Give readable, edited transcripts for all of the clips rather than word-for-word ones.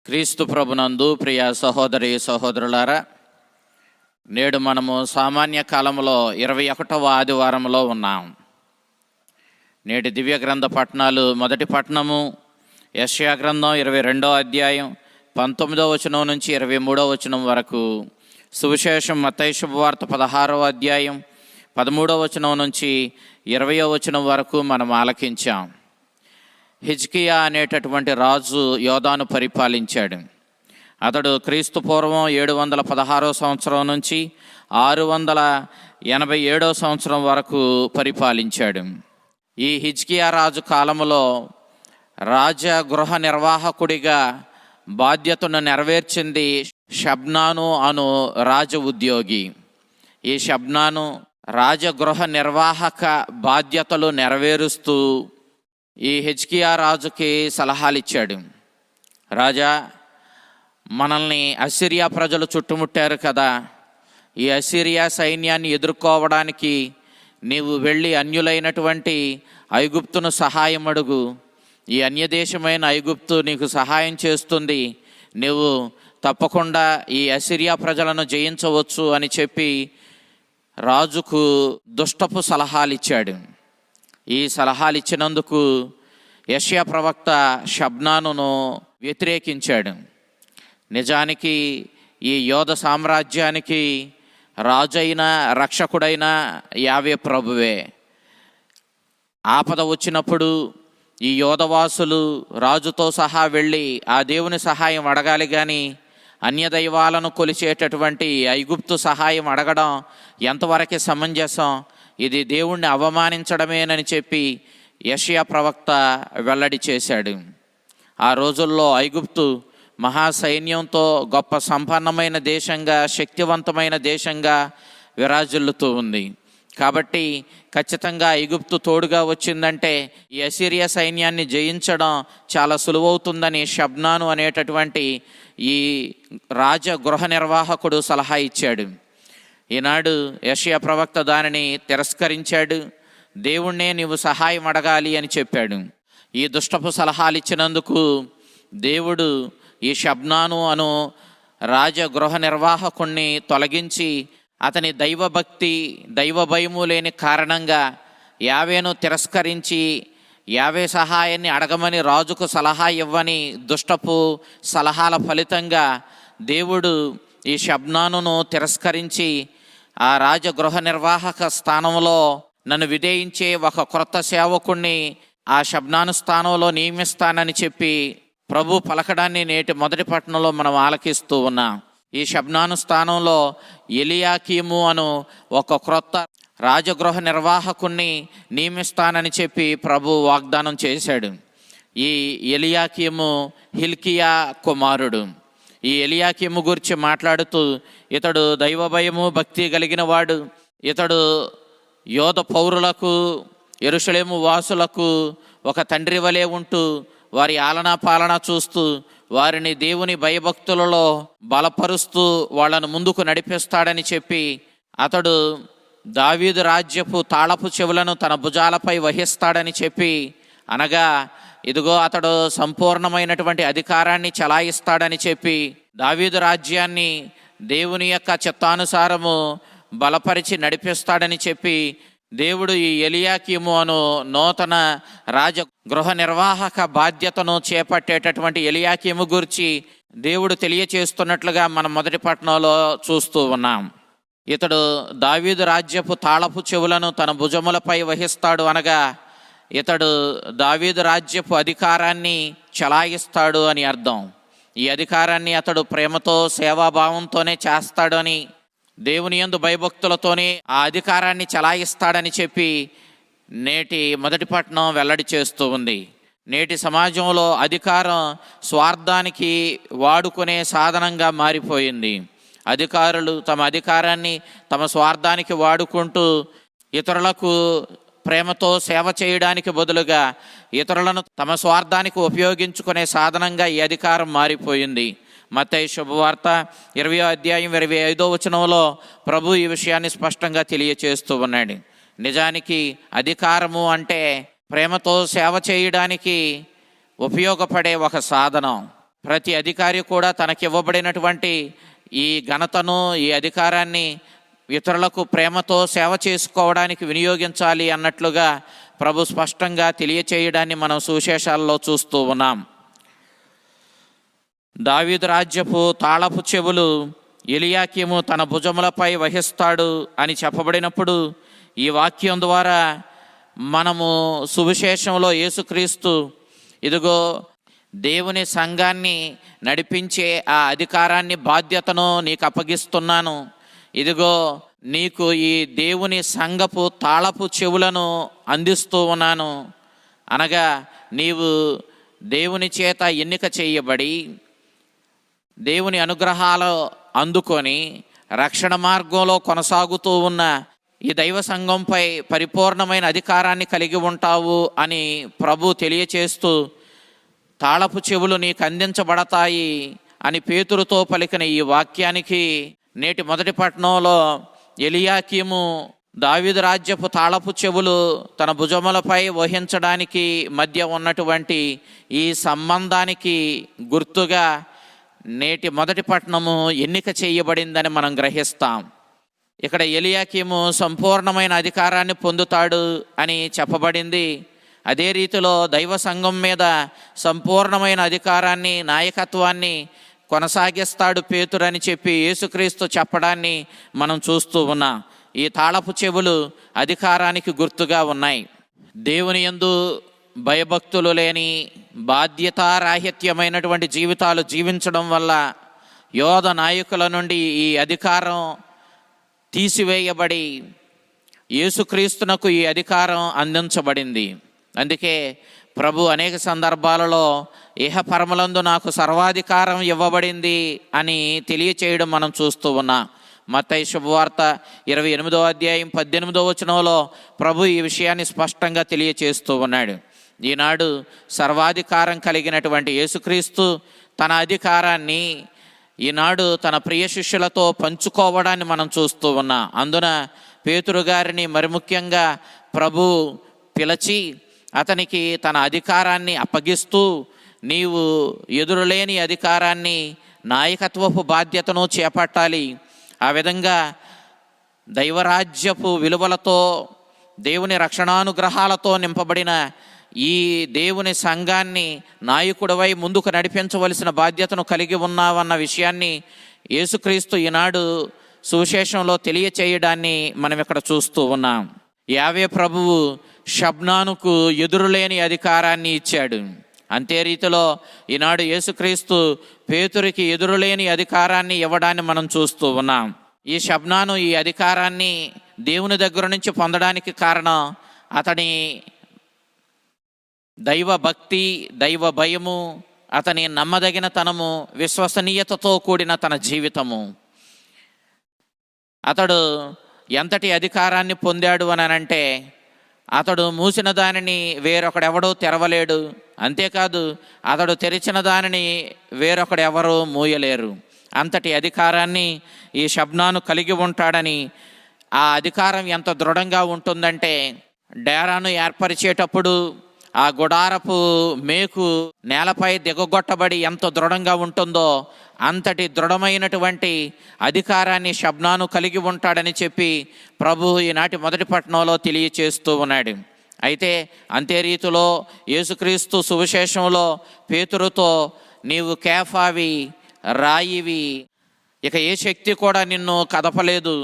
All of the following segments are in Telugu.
క్రీస్తు ప్రభునందు ప్రియ సహోదరి సహోదరులారా, నేడు మనము సామాన్య కాలంలో 21వ ఆదివారంలో ఉన్నాం. నేటి దివ్య గ్రంథ పఠనాలు, మొదటి పఠనము యెషయా గ్రంథం 22వ అధ్యాయం 19వ వచనం నుంచి 23వ వచనం వరకు, సువిశేషం మత్తయి శుభవార్త 16వ అధ్యాయం 13వ వచనం నుంచి 20వ వచనం వరకు మనం ఆలకించాం. హిజ్కియా అనేటటువంటి రాజు యోధాను పరిపాలించాడు. అతడు క్రీస్తు పూర్వం 716వ సంవత్సరం నుంచి 687వ సంవత్సరం వరకు పరిపాలించాడు. ఈ హిజ్కియా రాజు కాలంలో రాజగృహ నిర్వాహకుడిగా బాధ్యతను నెరవేర్చింది షబ్నాను అను రాజ ఉద్యోగి. ఈ షబ్నాను రాజగృహ నిర్వాహక బాధ్యతలు నెరవేరుస్తూ ఈ హిజ్కియా రాజుకి సలహాలు ఇచ్చాడు. రాజా, మనల్ని అసిరియా ప్రజలు చుట్టుముట్టారు కదా, ఈ అసిరియా సైన్యాన్ని ఎదుర్కోవడానికి నీవు వెళ్ళి అన్యులైనటువంటి ఐగుప్తును సహాయం అడుగు. ఈ అన్యదేశమైన ఐగుప్తు నీకు సహాయం చేస్తుంది, నువ్వు తప్పకుండా ఈ అసిరియా ప్రజలను జయించవచ్చు అని చెప్పి రాజుకు దుష్టపు సలహాలు ఇచ్చాడు. ఈ సలహాలు ఇచ్చినందుకు యెషయా ప్రవక్త షబ్నానును వ్యతిరేకించాడు. నిజానికి ఈ యోధ సామ్రాజ్యానికి రాజైన రక్షకుడైన యావే ప్రభువే. ఆపద వచ్చినప్పుడు ఈ యోధవాసులు రాజుతో సహా వెళ్ళి ఆ దేవుని సహాయం అడగాలి, కానీ అన్యదైవాలను కొలిచేటటువంటి ఐగుప్తు సహాయం అడగడం ఎంతవరకు సమంజసం? ఇది దేవుణ్ణి అవమానించడమేనని చెప్పి యెషయా ప్రవక్త వెల్లడి చేశాడు. ఆ రోజుల్లో ఐగుప్తు మహాసైన్యంతో గొప్ప సంపన్నమైన దేశంగా, శక్తివంతమైన దేశంగా విరాజిల్లుతూ ఉంది. కాబట్టి ఖచ్చితంగా ఐగుప్తు తోడుగా వచ్చిందంటే ఈ అసిరియా సైన్యాన్ని జయించడం చాలా సులువవుతుందని షబ్నాను అనేటటువంటి ఈ రాజ గృహ నిర్వాహకుడు సలహా ఇచ్చాడు. ఈనాడు యెషయా ప్రవక్త దానిని తిరస్కరించాడు. దేవుణ్ణే నీవు సహాయం అడగాలి అని చెప్పాడు. ఈ దుష్టపు సలహాలు ఇచ్చినందుకు దేవుడు ఈ షబ్నాను అను రాజ గృహ నిర్వాహకుణ్ణి తొలగించి అతని దైవభక్తి, దైవ భయము లేని కారణంగా యావేను తిరస్కరించి యావే సహాయాన్ని అడగమని రాజుకు సలహా ఇవ్వని దుష్టపు సలహాల ఫలితంగా దేవుడు ఈ షబ్నానును తిరస్కరించి ఆ రాజగృహ నిర్వాహక స్థానంలో నన్ను విధేయించే ఒక క్రొత్త సేవకుణ్ణి ఆ షబ్నాను స్థానంలో నియమిస్తానని చెప్పి ప్రభు పలకడాన్ని నేటి మొదటి పట్టణంలో మనం ఆలకిస్తూ ఉన్నాం. ఈ షబ్నాను స్థానంలో ఎలియాకీము అను ఒక క్రొత్త రాజగృహ నిర్వాహకుణ్ణి నియమిస్తానని చెప్పి ప్రభు వాగ్దానం చేశాడు. ఈ ఎలియాకీము హిల్కియా కుమారుడు. ఈ ఎలియాకీము గురించి మాట్లాడుతూ, ఇతడు దైవభయము భక్తి కలిగిన వాడు, ఇతడు యోధ పౌరులకు యెరూషలేము వాసులకు ఒక తండ్రి వలె ఉంటూ వారి ఆలనా పాలన చూస్తూ వారిని దేవుని భయభక్తులలో బలపరుస్తూ వాళ్ళను ముందుకు నడిపిస్తాడని చెప్పి, అతడు దావీదు రాజ్యపు తాళపు చెవులను తన భుజాలపై వహిస్తాడని చెప్పి, అనగా ఇదిగో అతడు సంపూర్ణమైనటువంటి అధికారాన్ని చలాయిస్తాడని చెప్పి దావీదు రాజ్యాన్ని దేవుని యొక్క చిత్తానుసారము బలపరిచి నడిపిస్తాడని చెప్పి దేవుడు ఈ ఎలియాకీము అను నూతన రాజ గృహ నిర్వాహక బాధ్యతను చేపట్టేటటువంటి ఎలియాకీము గురించి దేవుడు తెలియచేస్తున్నట్లుగా మనం మొదటి పట్టణంలో చూస్తూ ఉన్నాం. ఇతడు దావీదు రాజ్యపు తాళపు చెవులను తన భుజములపై వహిస్తాడు, అనగా ఇతడు దావీదు రాజ్యపు అధికారాన్ని చలాయిస్తాడు అని అర్థం. ఈ అధికారాన్ని అతడు ప్రేమతో సేవాభావంతోనే చేస్తాడు అని, దేవుని యందు భయభక్తులతోనే ఆ అధికారాన్ని చలాయిస్తాడని చెప్పి నేటి మొదటి పట్టణం వెల్లడి చేస్తూ ఉంది. నేటి సమాజంలో అధికారం స్వార్థానికి వాడుకునే సాధనంగా మారిపోయింది. అధికారులు తమ అధికారాన్ని తమ స్వార్థానికి వాడుకుంటూ ఇతరులకు ప్రేమతో సేవ చేయడానికి బదులుగా ఇతరులను తమ స్వార్థానికి ఉపయోగించుకునే సాధనంగా ఈ అధికారం మారిపోయింది. మత్తయి శుభవార్త 20వ అధ్యాయం 25వ వచనంలో ప్రభు ఈ విషయాన్ని స్పష్టంగా తెలియచేస్తూ ఉన్నాడు. నిజానికి అధికారము అంటే ప్రేమతో సేవ చేయడానికి ఉపయోగపడే ఒక సాధనం. ప్రతి అధికారి కూడా తనకివ్వబడినటువంటి ఈ ఘనతను, ఈ అధికారాన్ని ఇతరులకు ప్రేమతో సేవ చేసుకోవడానికి వినియోగించాలి అన్నట్లుగా ప్రభు స్పష్టంగా తెలియచేయడాన్ని మనం సువిశేషాల్లో చూస్తూ ఉన్నాం. దావీదు రాజ్యపు తాళపు చెవులు ఎలియాకీము తన భుజములపై వహిస్తాడు అని చెప్పబడినప్పుడు ఈ వాక్యం ద్వారా మనము సువిశేషంలో యేసుక్రీస్తు ఇదిగో దేవుని సంఘాన్ని నడిపించే ఆ అధికారాన్ని, బాధ్యతను నీకు అప్పగిస్తున్నాను, ఇదిగో నీకు ఈ దేవుని సంఘపు తాళపు చెవులను అందిస్తూ ఉన్నాను అనగా, నీవు దేవుని చేత ఎన్నిక చేయబడి దేవుని అనుగ్రహాలు అందుకొని రక్షణ మార్గంలో కొనసాగుతూ ఉన్న ఈ దైవ సంఘంపై పరిపూర్ణమైన అధికారాన్ని కలిగి ఉంటావు అని ప్రభు తెలియచేస్తూ, తాళపు చెవులు నీకు అందించబడతాయి అని పేతురుతో పలికిన ఈ వాక్యానికి నేటి మొదటి పట్టణంలో ఎలియాకీము దావీదు రాజ్యపు తాళపు చెవులు తన భుజములపై వహించడానికి మధ్య ఉన్నటువంటి ఈ సంబంధానికి గుర్తుగా నేటి మొదటి పట్టణము ఎన్నిక చేయబడిందని మనం గ్రహిస్తాం. ఇక్కడ ఎలియాకీము సంపూర్ణమైన అధికారాన్ని పొందుతాడు అని చెప్పబడింది. అదే రీతిలో దైవ సంఘం మీద సంపూర్ణమైన అధికారాన్ని, నాయకత్వాన్ని కొనసాగిస్తాడు పేతురు అని చెప్పి యేసుక్రీస్తు చెప్పడాన్ని మనం చూస్తూ ఉన్నాం. ఈ తాళపు చెవులు అధికారానికి గుర్తుగా ఉన్నాయి. దేవుని యందు భయభక్తులు లేని బాధ్యతారాహిత్యమైనటువంటి జీవితాలు జీవించడం వల్ల యోధ నాయకుల నుండి ఈ అధికారం తీసివేయబడి యేసుక్రీస్తునకు ఈ అధికారం అందించబడింది. అందుకే ప్రభు అనేక సందర్భాలలో ఇహపరములందు నాకు సర్వాధికారం ఇవ్వబడింది అని తెలియచేయడం మనం చూస్తూ ఉన్నాం. మత్తయి శుభవార్త 28వ అధ్యాయం 18వ వచనంలో ప్రభు ఈ విషయాన్ని స్పష్టంగా తెలియచేస్తూ ఉన్నాడు. ఈనాడు సర్వాధికారం కలిగినటువంటి యేసుక్రీస్తు తన అధికారాన్ని ఈనాడు తన ప్రియ శిష్యులతో పంచుకోవడాన్ని మనం చూస్తూ ఉన్నాం. అందున పేతురు గారిని మరి ముఖ్యంగా ప్రభు పిలిచి అతనికి తన అధికారాన్ని అప్పగిస్తూ, నీవు ఎదురులేని అధికారాన్ని, నాయకత్వపు బాధ్యతను చేపట్టాలి. ఆ విధంగా దైవరాజ్యపు విలువలతో, దేవుని రక్షణానుగ్రహాలతో నింపబడిన ఈ దేవుని సంఘాన్ని నాయకుడివై ముందుకు నడిపించవలసిన బాధ్యతను కలిగి ఉన్నావన్న విషయాన్ని యేసుక్రీస్తు ఈనాడు సువిశేషంలో తెలియచేయడాన్ని మనం ఇక్కడ చూస్తూ ఉన్నాం. యావే ప్రభువు షబ్నానుకు ఎదురులేని అధికారాన్ని ఇచ్చాడు. అంతే రీతిలో ఈనాడు యేసుక్రీస్తు పేతురికి ఎదురులేని అధికారాన్ని ఇవ్వడాన్ని మనం చూస్తూ ఉన్నాం. ఈ షబ్నాను ఈ అధికారాన్ని దేవుని దగ్గర నుంచి పొందడానికి కారణం అతని దైవ భక్తి, దైవ భయము, అతని నమ్మదగిన తనము, విశ్వసనీయతతో కూడిన తన జీవితము. అతడు ఎంతటి అధికారాన్ని పొందాడు అని అంటే, అతడు మూసిన దానిని వేరొకడెవడూ తెరవలేడు. అంతేకాదు, అతడు తెరిచిన దానిని వేరొకడెవరూ మూయలేరు. అంతటి అధికారాన్ని ఈ షబ్నాను కలిగి ఉంటాడని, ఆ అధికారం ఎంత దృఢంగా ఉంటుందంటే, డేరాను ఏర్పరిచేటప్పుడు ఆ గుడారపు మేకు నేలపై దిగగొట్టబడి ఎంత దృఢంగా ఉంటుందో అంతటి దృఢమైనటువంటి అధికారాన్ని షబ్నాను కలిగి ఉంటాడని చెప్పి ప్రభు ఈనాటి మొదటి పట్టణంలో తెలియచేస్తూ ఉన్నాడు. అయితే అంతే రీతిలో యేసుక్రీస్తు సువిశేషంలో పేతురుతో, నీవు కేఫావి, రాయివి, ఇక ఏ శక్తి కూడా నిన్ను కదపలేదు,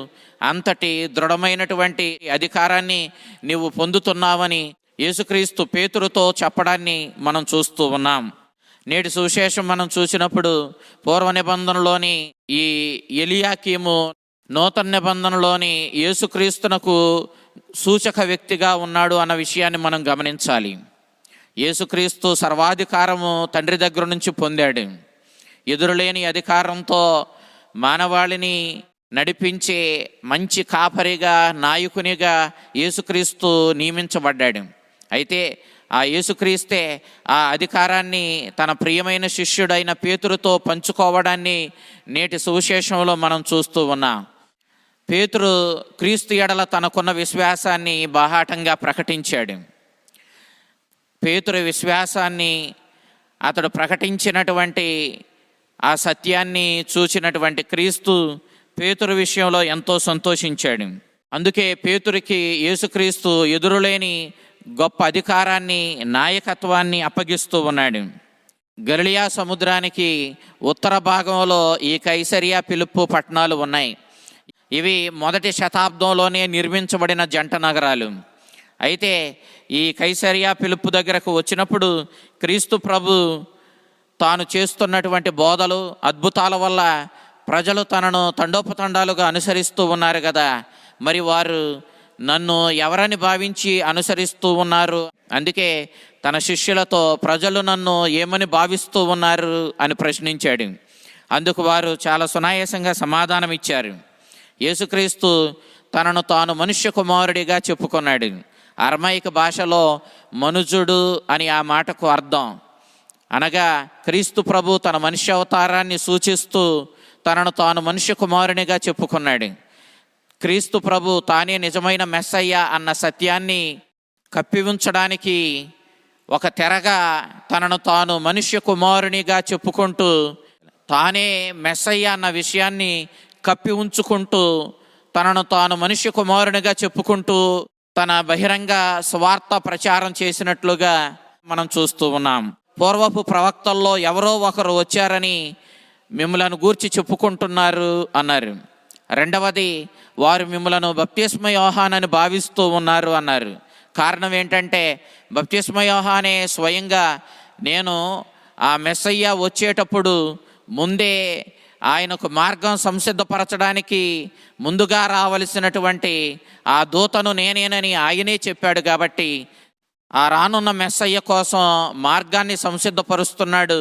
అంతటి దృఢమైనటువంటి అధికారాన్ని నీవు పొందుతున్నావని యేసుక్రీస్తు పేతురుతో చెప్పడాన్ని మనం చూస్తూ ఉన్నాం. నేటి సువిశేషం మనం చూసినప్పుడు పూర్వ నిబంధనలోని ఈ ఎలియాకీము నూతన నిబంధనలోని యేసుక్రీస్తునకు సూచక వ్యక్తిగా ఉన్నాడు అన్న విషయాన్ని మనం గమనించాలి. యేసుక్రీస్తు సర్వాధికారము తండ్రి దగ్గర నుంచి పొందాడు. ఎదురులేని అధికారంతో మానవాళిని నడిపించే మంచి కాపరిగా, నాయకునిగా యేసుక్రీస్తు నియమించబడ్డాడు. అయితే ఆ యేసుక్రీస్తే ఆ అధికారాన్ని తన ప్రియమైన శిష్యుడైన పేతురుతో పంచుకోవడాన్ని నేటి సువిశేషంలో మనం చూస్తూ ఉన్నాం. పేతురు క్రీస్తు ఎడల తనకున్న విశ్వాసాన్ని బాహాటంగా ప్రకటించాడు. పేతురు విశ్వాసాన్ని అతడు ప్రకటించినటువంటి ఆ సత్యాన్ని చూసినటువంటి క్రీస్తు పేతురు విషయంలో ఎంతో సంతోషించాడు. అందుకే పేతురికి యేసుక్రీస్తు ఎదురులేని గొప్ప అధికారాన్ని, నాయకత్వాన్ని అప్పగిస్తూ ఉన్నాడు. గలిలయ సముద్రానికి ఉత్తర భాగంలో ఈ కైసరియా ఫిలిప్పు పట్టణాలు ఉన్నాయి. ఇవి మొదటి శతాబ్దంలోనే నిర్మించబడిన జంట నగరాలు. అయితే ఈ కైసరియా ఫిలిప్పు దగ్గరకు వచ్చినప్పుడు క్రీస్తు ప్రభు తాను చేస్తున్నటువంటి బోధలు, అద్భుతాల వల్ల ప్రజలు తనను తండోపతండాలుగా అనుసరిస్తూ ఉన్నారు కదా, మరి వారు నన్ను ఎవరని భావించి అనుసరిస్తూ ఉన్నారు? అందుకే తన శిష్యులతో ప్రజలు నన్ను ఏమని భావిస్తూ ఉన్నారు అని ప్రశ్నించాడు. అందుకు వారు చాలా సునాయాసంగా సమాధానం ఇచ్చారు. యేసుక్రీస్తు తనను తాను మనుష్య కుమారుడిగా చెప్పుకున్నాడు. అరమైక భాషలో మనుజుడు అని ఆ మాటకు అర్థం. అనగా క్రీస్తు ప్రభు తన మనుష్య అవతారాన్ని సూచిస్తూ తనను తాను మనుష్య కుమారునిగా చెప్పుకున్నాడు. క్రీస్తు ప్రభు తానే నిజమైన మెస్సయ్య అన్న సత్యాన్ని కప్పి ఉంచడానికి ఒక తెరగా తనను తాను మనుష్య కుమారునిగా చెప్పుకుంటూ, తానే మెస్సయ్య అన్న విషయాన్ని కప్పి ఉంచుకుంటూ, తనను తాను మనుష్య కుమారునిగా చెప్పుకుంటూ తన బహిరంగ స్వార్థ ప్రచారం చేసినట్లుగా మనం చూస్తూ ఉన్నాం. పూర్వపు ప్రవక్తల్లో ఎవరో ఒకరు వచ్చారని మిమ్మలను గూర్చి చెప్పుకుంటున్నారు అన్నారు. రెండవది, వారు మిమ్మలను బప్తిస్మ యోహానని భావిస్తూ ఉన్నారు అన్నారు. కారణం ఏంటంటే బప్తిస్మ యోహానే స్వయంగా నేను ఆ మెస్సయ్య వచ్చేటప్పుడు ముందే ఆయనకు మార్గం సంసిద్ధపరచడానికి ముందుగా రావలసినటువంటి ఆ దూతను నేనేనని ఆయనే చెప్పాడు. కాబట్టి ఆ రానున్న మెస్సయ్య కోసం మార్గాన్ని సంసిద్ధపరుస్తున్నాడు.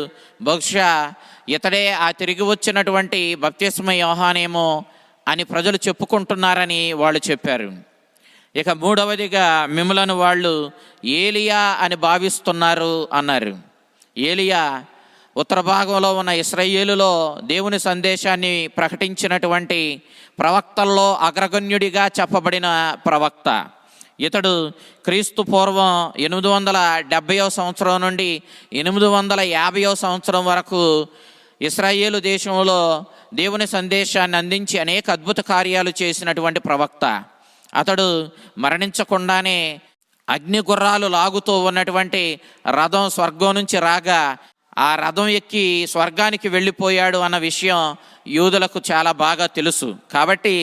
బహుశా ఇతడే ఆ తిరిగి వచ్చినటువంటి బప్తిస్మ యోహానేమో అని ప్రజలు చెప్పుకుంటున్నారని వాళ్ళు చెప్పారు. ఇక మూడవదిగా, మిమ్మలను వాళ్ళు ఏలియా అని భావిస్తున్నారు అన్నారు. ఏలియా ఉత్తర భాగంలో ఉన్న ఇశ్రాయేలులో దేవుని సందేశాన్ని ప్రకటించినటువంటి ప్రవక్తల్లో అగ్రగణ్యుడిగా చెప్పబడిన ప్రవక్త. ఇతడు క్రీస్తు పూర్వం 870 సంవత్సరం నుండి 850 సంవత్సరం వరకు ఇశ్రాయేలు దేశంలో దేవుని సందేశాన్ని అందించి అనేక అద్భుత కార్యాలు చేసినటువంటి ప్రవక్త. అతడు మరణించకుండానే అగ్ని గుర్రాలు లాగుతూ ఉన్నటువంటి రథం స్వర్గం నుంచి రాగా ఆ రథం ఎక్కి స్వర్గానికి వెళ్ళిపోయాడు అన్న విషయం యూదులకు చాలా బాగా తెలుసు. కాబట్టి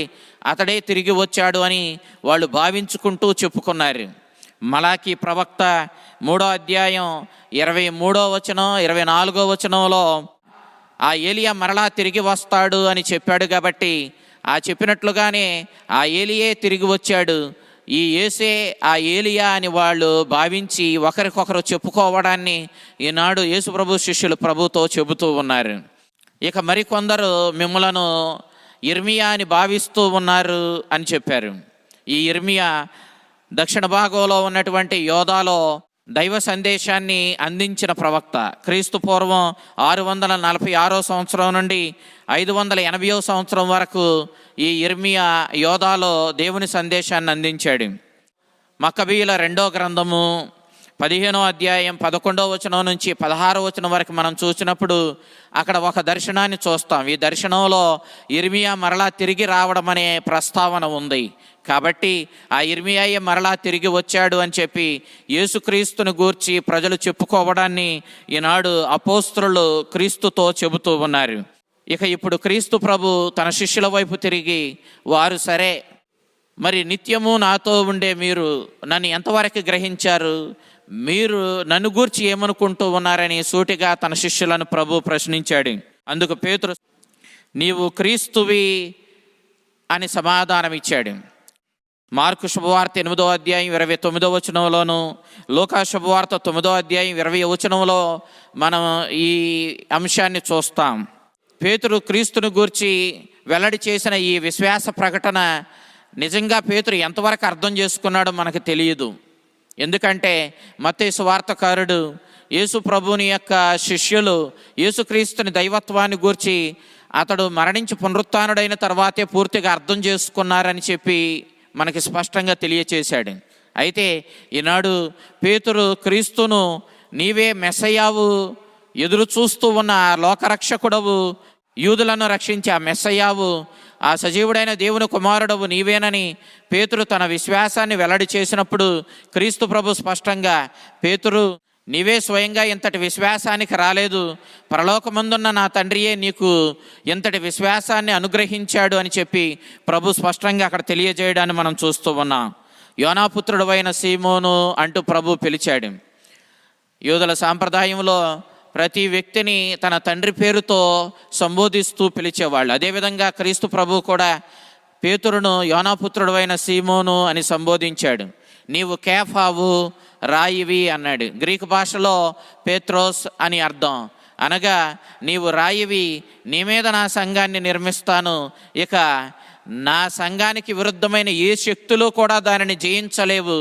అతడే తిరిగి వచ్చాడు అని వాళ్ళు భావించుకుంటూ చెప్పుకున్నారు. మలాకీ ప్రవక్త 3వ అధ్యాయం 23వ వచనం 24వ వచనంలో ఆ ఏలియా మరలా తిరిగి వస్తాడు అని చెప్పాడు. కాబట్టి ఆ చెప్పినట్లుగానే ఆ ఏలియే తిరిగి వచ్చాడు. ఈ యేసే ఆ ఏలియా అని వాళ్ళు భావించి ఒకరికొకరు చెప్పుకోవడాన్ని ఈనాడు యేసుప్రభు శిష్యులు ప్రభుతో చెబుతూ ఉన్నారు. ఇక మరికొందరు మిమ్మలను ఇర్మియా అని భావిస్తూ ఉన్నారు అని చెప్పారు. ఈ ఇర్మియా దక్షిణ భాగంలో ఉన్నటువంటి యోధాలో దైవ సందేశాన్ని అందించిన ప్రవక్త. క్రీస్తు పూర్వం 646 సంవత్సరం నుండి 580 సంవత్సరం వరకు ఈ ఇర్మియా యోధాలో దేవుని సందేశాన్ని అందించాడు. మక్కబీయుల 2వ గ్రంథము 15వ అధ్యాయం 11వ వచనం నుంచి 16వ వచనం వరకు మనం చూసినప్పుడు అక్కడ ఒక దర్శనాన్ని చూస్తాం. ఈ దర్శనంలో ఇర్మియా మరలా తిరిగి రావడం అనే ప్రస్తావన ఉంది. కాబట్టి ఆ ఇర్మియాయే మరలా తిరిగి వచ్చాడు అని చెప్పి యేసుక్రీస్తుని గూర్చి ప్రజలు చెప్పుకోవడాన్ని ఈనాడు అపోస్తలులు క్రీస్తుతో చెబుతూ ఉన్నారు. ఇక ఇప్పుడు క్రీస్తు ప్రభు తన శిష్యుల వైపు తిరిగి, వారు సరే, మరి నిత్యము నాతో ఉండే మీరు నన్ను ఎంతవరకు గ్రహించారు? మీరు నన్ను గూర్చి ఏమనుకుంటూ ఉన్నారని సూటిగా తన శిష్యులను ప్రభు ప్రశ్నించాడు. అందుకు పేతురు, నీవు క్రీస్తువి అని సమాధానం ఇచ్చాడు. మార్కు శుభవార్త 8వ అధ్యాయం 29వ వచనంలోను, లూకా శుభవార్త 9వ అధ్యాయం 20వ వచనంలో మనం ఈ అంశాన్ని చూస్తాం. పేతురు క్రీస్తుని గూర్చి వెల్లడి చేసిన ఈ విశ్వాస ప్రకటన నిజంగా పేతురు ఎంతవరకు అర్థం చేసుకున్నాడో మనకు తెలియదు. ఎందుకంటే మత్తయి సువార్తకారుడు యేసు ప్రభుని యొక్క శిష్యులు యేసుక్రీస్తుని దైవత్వాన్ని గూర్చి అతడు మరణించి పునరుత్థానుడైన తర్వాతే పూర్తిగా అర్థం చేసుకున్నారని చెప్పి మనకి స్పష్టంగా తెలియచేశాడు. అయితే ఈనాడు పేతురు క్రీస్తును నీవే మెస్సయ్యావు ఎదురు చూస్తూ ఉన్న ఆ లోకరక్షకుడవు, యూదులను రక్షించే ఆ మెస్సయ్యావు, ఆ సజీవుడైన దేవుని కుమారుడవు నీవేనని పేతురు తన విశ్వాసాన్ని వెల్లడి చేసినప్పుడు క్రీస్తు ప్రభు స్పష్టంగా, పేతురు నీవే స్వయంగా ఇంతటి విశ్వాసానికి రాలేదు, పరలోకమందున్న నా తండ్రియే నీకు ఇంతటి విశ్వాసాన్ని అనుగ్రహించాడు అని చెప్పి ప్రభు స్పష్టంగా అక్కడ తెలియజేయడాన్ని మనం చూస్తూ ఉన్నాం. యోనాపుత్రుడు అయిన సీమోను అంటూ ప్రభు పిలిచాడు. యూదుల సాంప్రదాయంలో ప్రతి వ్యక్తిని తన తండ్రి పేరుతో సంబోధిస్తూ పిలిచేవాళ్ళు. అదేవిధంగా క్రీస్తు ప్రభు కూడా పేతురును యోనాపుత్రుడు అయిన సీమోను అని సంబోధించాడు. నీవు కేఫావు, రాయివి అన్నాడు. గ్రీకు భాషలో పేత్రోస్ అని అర్థం. అనగా నీవు రాయివి, నీ మీద నా సంఘాన్ని నిర్మిస్తాను, ఇక నా సంఘానికి విరుద్ధమైన ఏ శక్తులు కూడా దానిని జయించలేవు,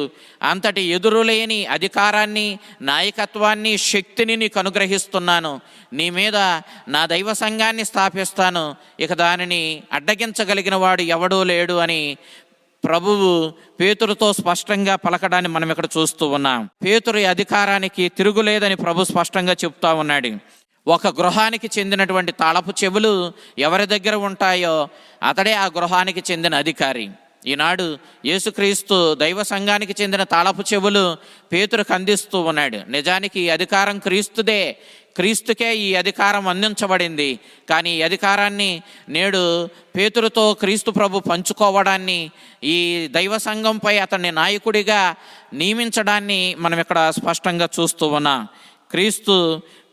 అంతటి ఎదురులేని అధికారాన్ని, నాయకత్వాన్ని, శక్తిని నీకు అనుగ్రహిస్తున్నాను, నీ మీద నా దైవ సంఘాన్ని స్థాపిస్తాను, ఇక దానిని అడ్డగించగలిగిన వాడు ఎవడూ లేడు అని ప్రభువు పేతురుతో స్పష్టంగా పలకడాన్ని మనం ఇక్కడ చూస్తూ ఉన్నాం. పేతురు అధికారానికి తిరుగులేదని ప్రభు స్పష్టంగా చెప్తా ఉన్నాడు. ఒక గృహానికి చెందినటువంటి తాళపు చెవులు ఎవరి దగ్గర ఉంటాయో అతడే ఆ గృహానికి చెందిన అధికారి. ఈనాడు యేసుక్రీస్తు దైవ సంఘానికి చెందిన తాళపు చెవులు పేతురుకు అందిస్తూ ఉన్నాడు. నిజానికి ఈ అధికారం క్రీస్తుదే, క్రీస్తుకే ఈ అధికారం అందించబడింది. కానీ ఈ అధికారాన్ని నేడు పేతురుతో క్రీస్తు ప్రభు పంచుకోవడాన్ని, ఈ దైవ సంఘంపై అతన్ని నాయకుడిగా నియమించడాన్ని మనం ఇక్కడ స్పష్టంగా చూస్తూ ఉన్నాం. క్రీస్తు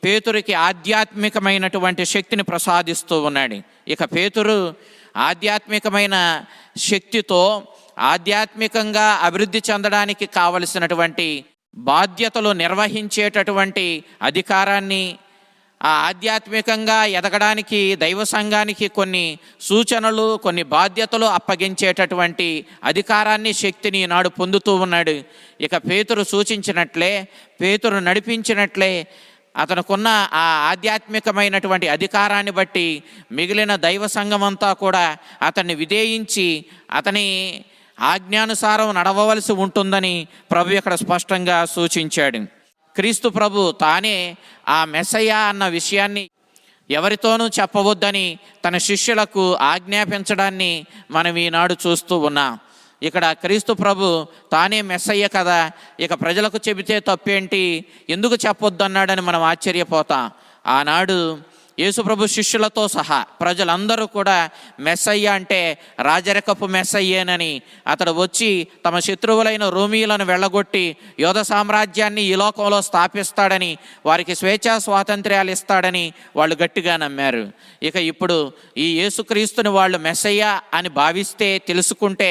పేతురికి ఆధ్యాత్మికమైనటువంటి శక్తిని ప్రసాదిస్తూ ఉన్నాడు. ఇక పేతురు ఆధ్యాత్మికమైన శక్తితో ఆధ్యాత్మికంగా అభివృద్ధి చెందడానికి కావలసినటువంటి బాధ్యతలు నిర్వహించేటటువంటి అధికారాన్ని, ఆ ఆధ్యాత్మికంగా ఎదగడానికి దైవ సంఘానికి కొన్ని సూచనలు, కొన్ని బాధ్యతలు అప్పగించేటటువంటి అధికారాన్ని, శక్తిని నాడు పొందుతూ ఉన్నాడు. ఇక పేతురు సూచించినట్లే, పేతురు నడిపించినట్లే అతనుకున్న ఆ ఆధ్యాత్మికమైనటువంటి అధికారాన్ని బట్టి మిగిలిన దైవ సంఘమంతా కూడా అతన్ని విధేయించి అతని ఆజ్ఞానుసారం నడవవలసి ఉంటుందని ప్రభు ఇక్కడ స్పష్టంగా సూచించాడు. క్రీస్తు ప్రభు తానే ఆ మెస్సయ్య అన్న విషయాన్ని ఎవరితోనూ చెప్పవద్దని తన శిష్యులకు ఆజ్ఞాపించడాన్ని మనం ఈనాడు చూస్తూ ఉన్నాం. ఇక్కడ క్రీస్తు ప్రభు తానే మెస్సయ్య కదా, ఇక ప్రజలకు చెబితే తప్పేంటి, ఎందుకు చెప్పొద్దన్నాడని మనం ఆశ్చర్యపోతాం. ఆనాడు యేసుప్రభు శిష్యులతో సహా ప్రజలందరూ కూడా మెస్సయ్య అంటే రాజరికపు మెస్సయ్యేనని, అతడు వచ్చి తమ శత్రువులైన రోమీయులను వెళ్ళగొట్టి యోధ సామ్రాజ్యాన్ని ఈ లోకంలో స్థాపిస్తాడని, వారికి స్వేచ్ఛా స్వాతంత్ర్యాలు ఇస్తాడని వాళ్ళు గట్టిగా నమ్మారు. ఇక ఇప్పుడు ఈ యేసుక్రీస్తుని వాళ్ళు మెస్సయ్య అని భావిస్తే, తెలుసుకుంటే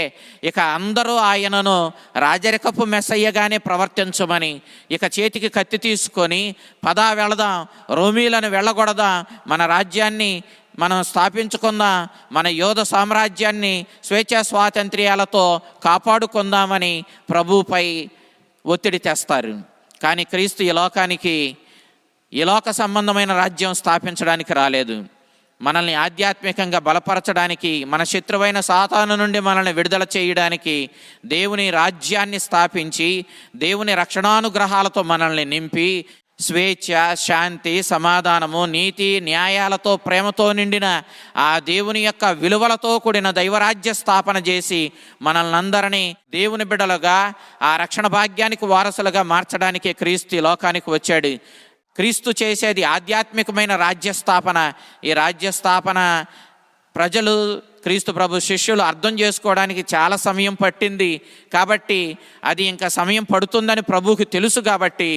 ఇక అందరూ ఆయనను రాజరికపు మెస్సయ్యగానే ప్రవర్తించమని, ఇక చేతికి కత్తి తీసుకొని పదా వెళదాం, రోమీలను వెళ్ళగొడదాం, మన రాజ్యాన్ని మనం స్థాపించుకుందాం, మన యోధ సామ్రాజ్యాన్ని స్వేచ్ఛా స్వాతంత్ర్యాలతో కాపాడుకుందామని ప్రభువుపై ఒత్తిడి తెస్తారు. కానీ క్రీస్తు ఈ లోక సంబంధమైన రాజ్యం స్థాపించడానికి రాలేదు. మనల్ని ఆధ్యాత్మికంగా బలపరచడానికి, మన శత్రువైన సాతాను నుండి మనల్ని విడుదల చేయడానికి, దేవుని రాజ్యాన్ని స్థాపించి దేవుని రక్షణానుగ్రహాలతో మనల్ని నింపి స్వేచ్ఛ, శాంతి, సమాధానము, నీతి, న్యాయాలతో, ప్రేమతో నిండిన ఆ దేవుని యొక్క విలువలతో కూడిన దైవరాజ్య స్థాపన చేసి మనల్ని అందరినీ దేవుని బిడ్డలుగా, ఆ రక్షణ భాగ్యానికి వారసులుగా మార్చడానికి క్రీస్తు ఈ లోకానికి వచ్చాడు. క్రీస్తు చేసేది ఆధ్యాత్మికమైన రాజ్యస్థాపన. ఈ రాజ్యస్థాపన ప్రజలు, క్రీస్తు ప్రభు శిష్యులు అర్థం చేసుకోవడానికి చాలా సమయం పట్టింది. కాబట్టి అది ఇంకా సమయం పడుతుందని ప్రభువుకి తెలుసు. కాబట్టి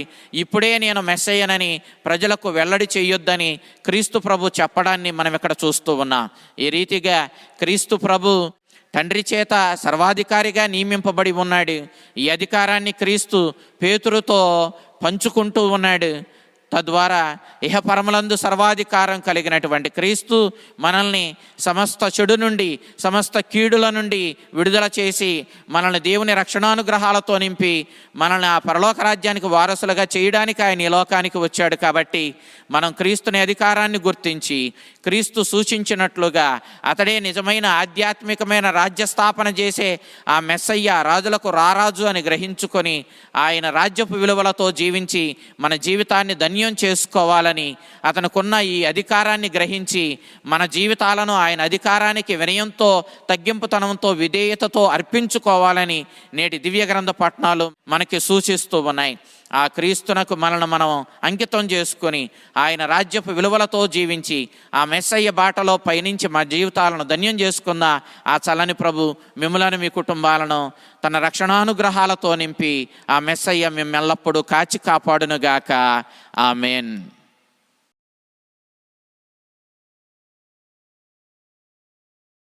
ఇప్పుడే నేను మెస్సయ్యనని ప్రజలకు వెల్లడి చేయొద్దని క్రీస్తు ప్రభు చెప్పడాన్ని మనం ఇక్కడ చూస్తూ ఉన్నాం. ఈ రీతిగా క్రీస్తు ప్రభు తండ్రి చేత సర్వాధికారిగా నియమింపబడి ఉన్నాడు. ఈ అధికారాన్ని క్రీస్తు పేతురుతో పంచుకుంటూ ఉన్నాడు. తద్వారా ఇహపరములందు సర్వాధికారం కలిగినటువంటి క్రీస్తు మనల్ని సమస్త చెడు నుండి, సమస్త కీడుల నుండి విడుదల చేసి మనల్ని దేవుని రక్షణానుగ్రహాలతో నింపి మనల్ని ఆ పరలోక రాజ్యానికి వారసులుగా చేయడానికి ఆయన ఈ లోకానికి వచ్చాడు. కాబట్టి మనం క్రీస్తుని అధికారాన్ని గుర్తించి క్రీస్తు సూచించినట్లుగా అతడే నిజమైన ఆధ్యాత్మికమైన రాజ్యస్థాపన చేసే ఆ మెస్సయ్య, రాజులకు రారాజు అని గ్రహించుకొని ఆయన రాజ్యపు విలువలతో జీవించి మన జీవితాన్ని ధన్యం చేసుకోవాలని, అతనుకున్న ఈ అధికారాన్ని గ్రహించి మన జీవితాలను ఆయన అధికారానికి వినయంతో, తగ్గింపుతనంతో, విధేయతతో అర్పించుకోవాలని నేటి దివ్య గ్రంథ పఠనాలు మనకి సూచిస్తూ ఉన్నాయి. ఆ క్రీస్తునకు మనల్ని మనం అంకితం చేసుకొని ఆయన రాజ్యపు విలువలతో జీవించి ఆ మెస్సయ్య బాటలో పయనించి మా జీవితాలను ధన్యం చేసుకున్న ఆ చల్లని ప్రభు మిమ్మలను, మీ కుటుంబాలను తన రక్షణానుగ్రహాలతో నింపి ఆ మెస్సయ్య మిమ్మెల్లప్పుడూ కాచి కాపాడునుగాక. ఆమేన్.